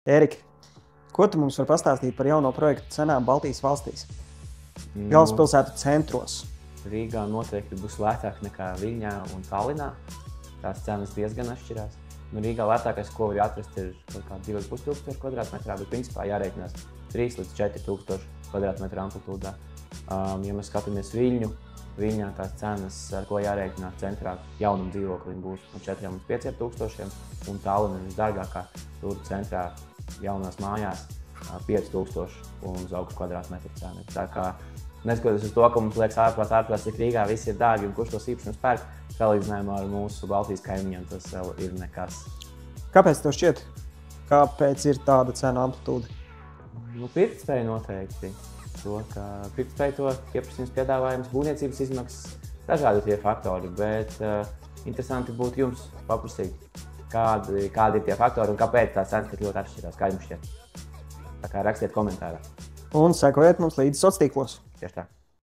Ērika, ko tu mums var pastāstīt par jauno projektu cenām Baltijas valstīs? Galvaspilsētu centros. Rīgā noteikti būs lētāk nekā Viļņā un Tallinā. Tās cenas diezgan atšķirās. Rīgā lētākais, ko var atrast, ir kaut kā 2500 kvadrātmetrā, bet principā jārēķinās 3 līdz 4000 kvadrātmetru amplitūdā. Ja mēs skatāmies Viļņu, Viļņā tās cenas, ar ko jārēķinās centrā jaunam dzīvoklim, būs no 4 līdz 5000, un Tallinā visdārgākā tur centrā jaunās mājās 5000 un uz augstu kvadrātmetru cena. Tā kā neskatoties uz to, ka mums liekas ārprāts, cik Rīgā viss ir dārgi un kurš tos īpašumus pērk, salīdzinājumā ar mūsu Baltijas kaimiņiem tas vēl ir nekas. Kāpēc tev šķiet? Kāpēc ir tāda cenu amplitūda? Pirktspēja noteikti. To, ka pirktspēja to pieprasījums piedāvājums, būvniecības izmaksas, dažādi tie faktori, bet interesanti būtu jums paprasīt, kādi ir tie faktori un kāpēc tās cenas tik ļoti atšķirās, kā jums šķiet. Tā kā rakstiet komentārā. Un sekojiet mums līdzi sociālos tīklos. Tieši tā.